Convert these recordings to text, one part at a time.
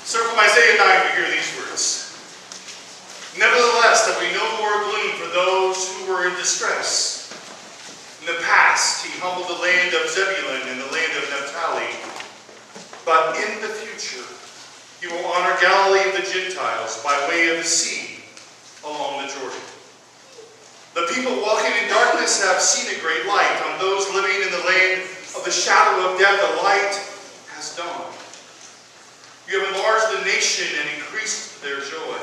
So from Isaiah 9 we hear these words. Nevertheless, that we no more gloom for those who were in distress. In the past, he humbled the land of Zebulun and the land of Naphtali. But in the future, he will honor Galilee of the Gentiles by way of the sea along the Jordan. The people walking in darkness have seen a great light. On those living in the land of the shadow of death, a light has dawned. You have enlarged the nation and increased their joy.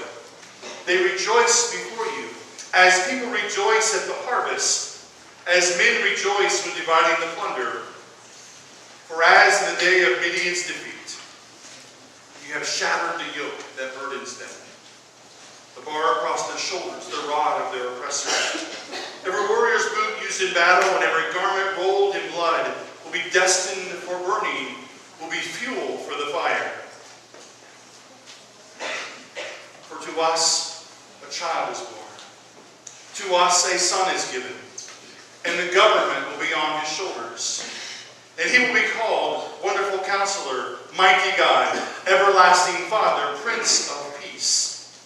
They rejoice before you, as people rejoice at the harvest, as men rejoice when dividing the plunder. For as in the day of Midian's defeat, you have shattered the yoke that burdens them, the bar across their shoulders, the rod of their oppressor. Every warrior's boot used in battle and every garment rolled in blood will be destined for burning, will be fuel for the fire. For to us a child is born, to us a son is given, and the government will be on his shoulders. And he will be called Wonderful Counselor, Mighty God, Everlasting Father, Prince of Peace.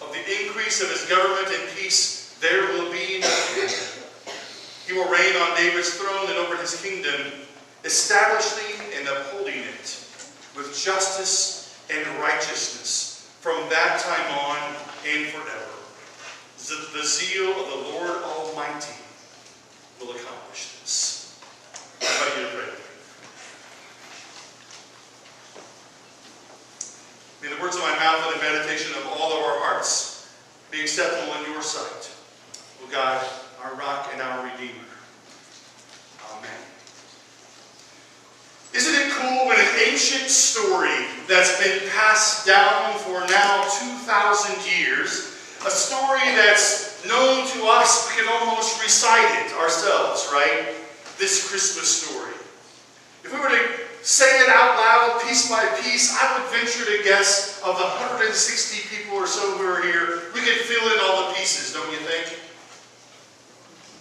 Of the increase of his government and peace there will be no end. He will reign on David's throne and over his kingdom, establishing and upholding it with justice and righteousness from that time on and forever. The zeal of the Lord Almighty will accomplish this. I invite you to pray. May the words of my mouth and the meditation of all of our hearts be acceptable in your sight, O God, our rock and our Redeemer. Amen. Isn't it cool when an ancient story that's been passed down for now 2,000 years, a story that's known to us, we can almost recite it ourselves, right? This Christmas story. If we were to say it out loud, piece by piece, I would venture to guess of the 160 people or so who are here, we could fill in all the pieces, don't you think?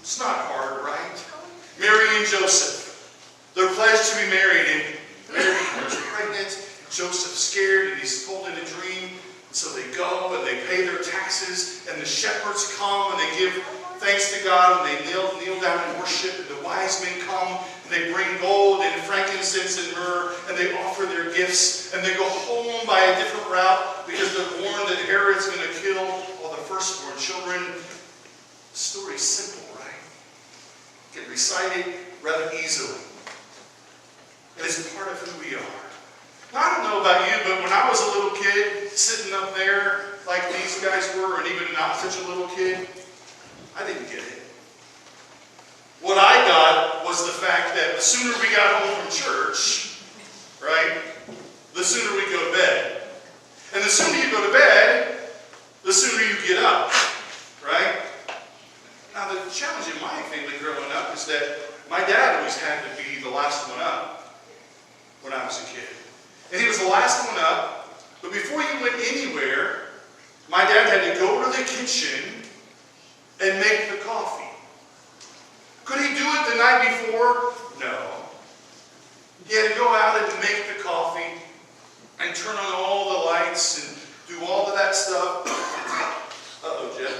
It's not hard, right? Mary and Joseph. They're pledged to be married, and Mary was pregnant. Joseph's scared, and he's told in a dream. And so they go, and they pay their taxes, and the shepherds come, and they give thanks to God, and they kneel down and worship, and the wise men come, and they bring gold and frankincense and myrrh, and they offer their gifts, and they go home by a different route because they're warned that Herod's going to kill all the firstborn children. The story's simple, right? It can recite it rather easily. It is part of who we are. Now, I don't know about you, but when I was a little kid, sitting up there like these guys were, and even not such a little kid, I didn't get it. What I got was the fact that the sooner we got home from church, right, the sooner we go to bed. And the sooner you go to bed, the sooner you get up, right? Now, the challenge in my family growing up is that my dad always had to be the last one up when I was a kid. And he was the last one up, but before you went anywhere, my dad had to go to the kitchen and make the coffee. Could he do it the night before? No. He had to go out and make the coffee and turn on all the lights and do all of that stuff. Uh-oh, Jeff.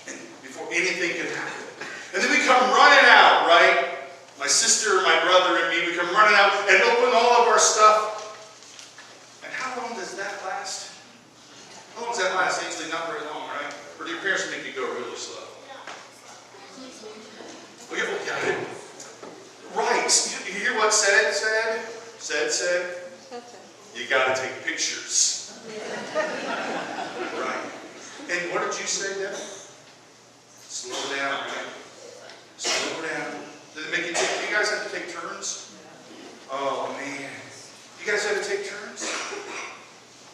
And before anything could happen. And then we come running out, right? My sister, my brother, and me, we come running out and open all of our stuff. And how long does that last? How long does that last? Usually not very long, right? Or do your parents make you go really slow? Yeah. Right. You hear what said? You got to take pictures. Right. And what did you say, Deb? Slow down, right? Slow down. Did it make you take? You guys have to take turns? Oh man. You guys have to take turns?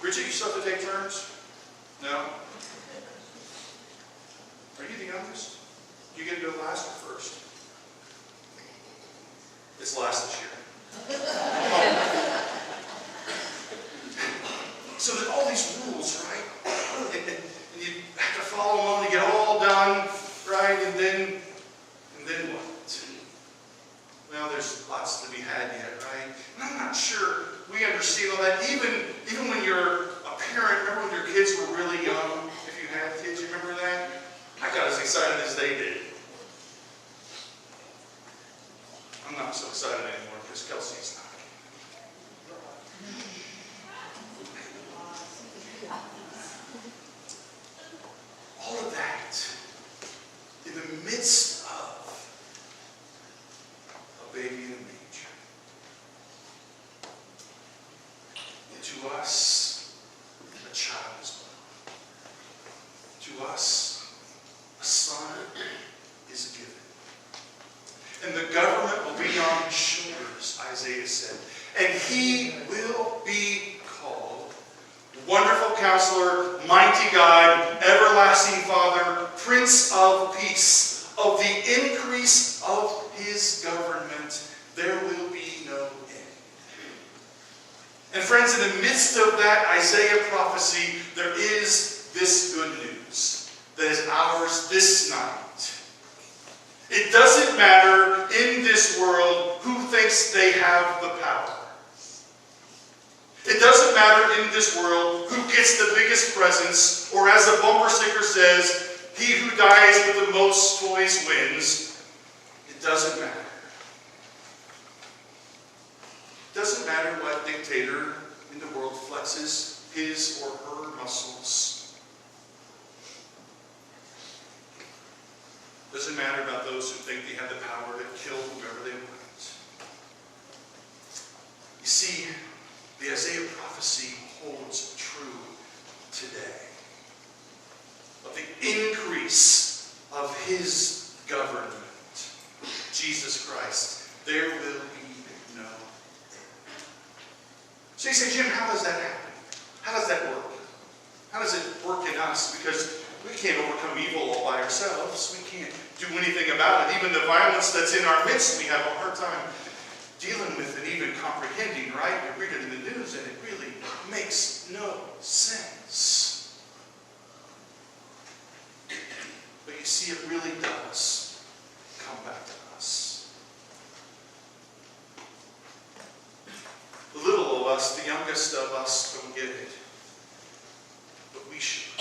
Bridget, you still have to take turns? No? Are you the youngest? You get to go last or first? It's last this year. So there's all these rules, right? And you have to follow them to get all done, right? And then what? Well, there's lots to be had yet, right? And I'm not sure we understand all that. Even when you're a parent, remember when your kids were really young? If you had kids, you remember that? I got as excited as they did. I'm not so excited anymore because Kelsey's not. All of that in the midst of a baby in a manger. And to us, a child is born. To us, a son is given. And the government will be on his shoulders, Isaiah said. And he will be called Wonderful Counselor, Mighty God, Everlasting Father, Prince of Peace. Of the increase of his government, there will be no end. And friends, in the midst of that Isaiah prophecy, there is this good news that is ours this night. It doesn't matter in this world who thinks they have the power. It doesn't matter in this world who gets the biggest presents, or as the bumper sticker says, he who dies with the most toys wins. It doesn't matter. It doesn't matter what dictator in the world flexes his or her muscles. It doesn't matter about those who think they have the power to kill whoever they want. You see, the Isaiah prophecy holds true today. Of the increase of his government, Jesus Christ, there will be no end. So you say, Jim, how does that happen? How does that work? How does it work in us? Because we can't overcome evil all by ourselves. We can't do anything about it. Even the violence that's in our midst, we have a hard time dealing with and even comprehending, right? You read it in the news and it really makes no sense. But you see, it really does come back to us. The little of us, the youngest of us, don't get it. But we should.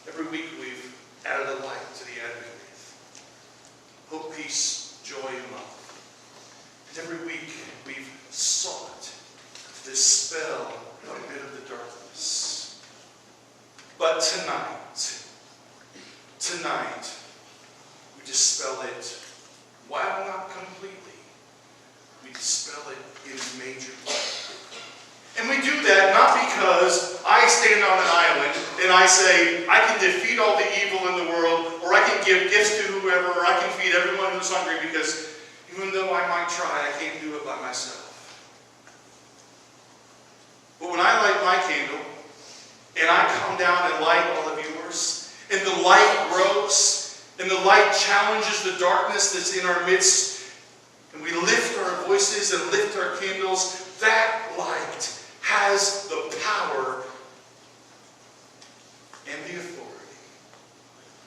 Every week we've added a light to the Advent wreath. Hope, peace, joy, and love. And every week we've sought to dispel a bit of the darkness. But tonight, we dispel it, while not completely, we dispel it in a major way. And we do that not because I stand on an island and I say, I can defeat all the evil in the world, or I can give gifts to whoever, or I can feed everyone who's hungry, because even though I might try, I can't do it by myself. But when I light my candle, and I come down and light all of yours, and the light grows, and the light challenges the darkness that's in our midst, and we lift our voices and lift our candles, that light has the power and the authority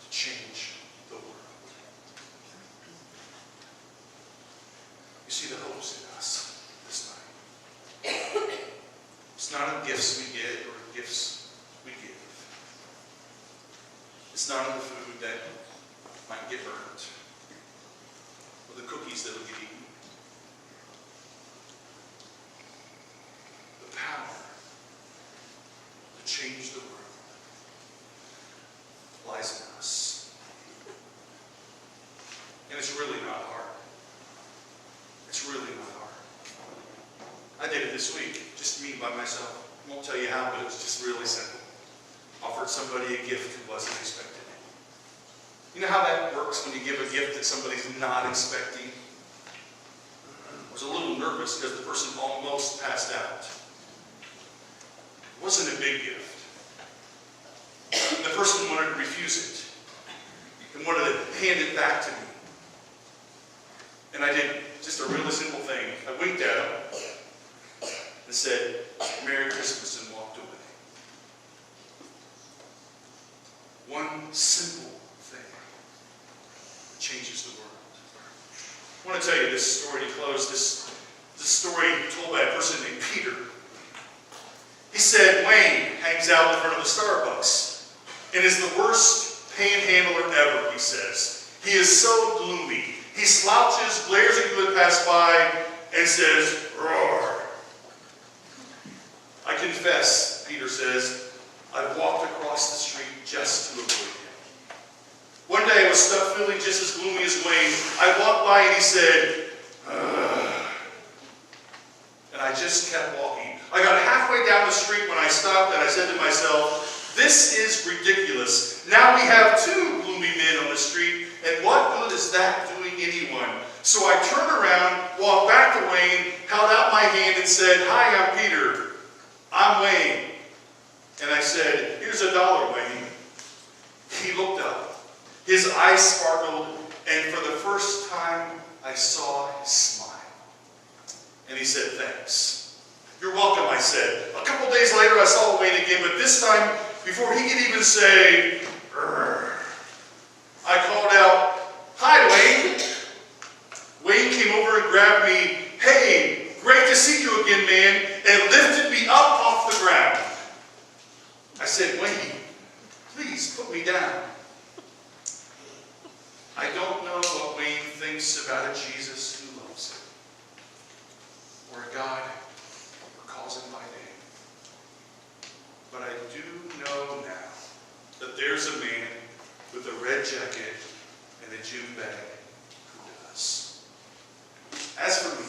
to change the world. You see, the hope's in us this night. It's not in gifts we get or gifts we give. It's not in the food that might get burnt, or the cookies that will get eaten. The power to change the world lies in us. And it's really not hard. It's really not hard. I did it this week, just me by myself. I won't tell you how, but it was just really simple. Offered somebody a gift who wasn't expecting it. You know how that works when you give a gift that somebody's not expecting? I was a little nervous because the person almost passed out. It wasn't a big gift. And the person wanted to refuse it and wanted to hand it back to me. And I did just a really simple thing. I winked at him and said, "Merry Christmas," and walked away. One simple thing that changes the world. I want to tell you this story to close. This a story told by a person named Peter. He said Wayne hangs out in front of the Starbucks and is the worst panhandler ever, he says. He is so gloomy. He slouches, glares at you and pass by, and says, "Roar." I confess, Peter says, I've walked across the street just to avoid him. One day I was stuck feeling just as gloomy as Wayne. I walked by and he said, "Ugh." And I just kept walking. I got halfway down the street when I stopped and I said to myself, this is ridiculous. Now we have two gloomy men on the street, and what good is that doing anyone? So I turned around, walked back to Wayne, held out my hand and said, "Hi, I'm Peter. I'm Wayne." And I said, "Here's $1, Wayne." He looked up. His eyes sparkled, and for the first time, I saw his smile. And he said, "Thanks." "You're welcome," I said. A couple days later, I saw Wayne again, but this time, before he could even say, "Grr," I called out, "Hi, Wayne." Wayne came over and grabbed me. "Hey, great to see you again, man," and lifted me up off the ground. I said, "Wayne, please put me down." I don't know what Wayne thinks about a Jesus who loves him, or a God who calls him by name. But I do know now that there's a man with a red jacket and a gym bag who does. As for me,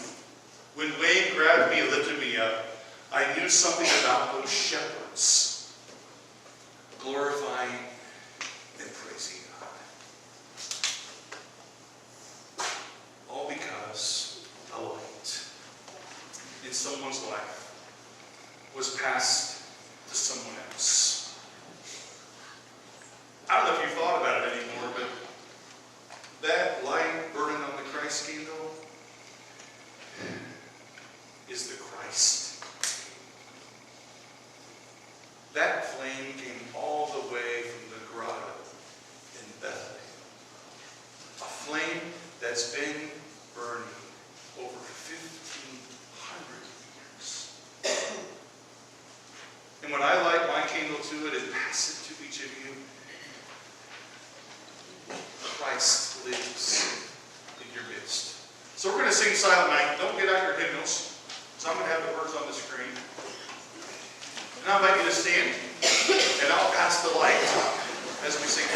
when Wayne grabbed me and lifted me up, I knew something about those shepherds glorifying and praising God. All because a light in someone's life was passed to someone else. I don't know if you've thought about it anymore, but that light burning on the Christ candle is the Christ. That flame came all the way from the grotto in Bethlehem. A flame that's been burning over 1,500 years. And when I light my candle to it and pass it to each of you, Christ lives in your midst. So we're going to sing Silent Night. Don't get out your hymnals. So I'm going to have the words on the screen. And I invite you to stand, and I'll pass the light as we sing.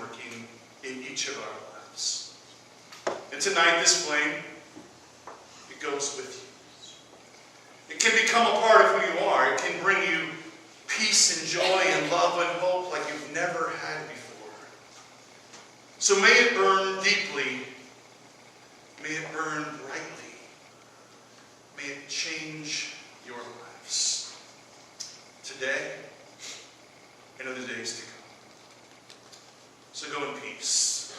working in each of our lives. And tonight, this flame, it goes with you. It can become a part of who you are. It can bring you peace and joy and love and hope like you've never had before. So may it burn deeply. May it burn brightly. May it change your lives today and in the days to come. So go in peace.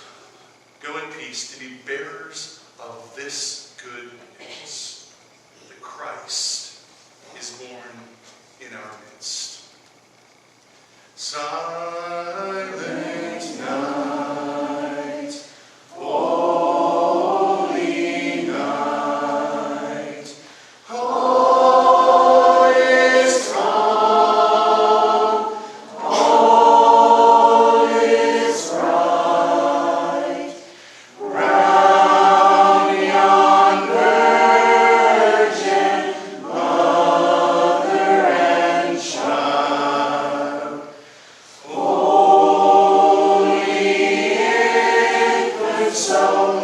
Go in peace to be bearers of this good news, that Christ is born in our midst. Silent night, holy night, all is calm, all is right, round yon virgin, mother and child. Holy infant, so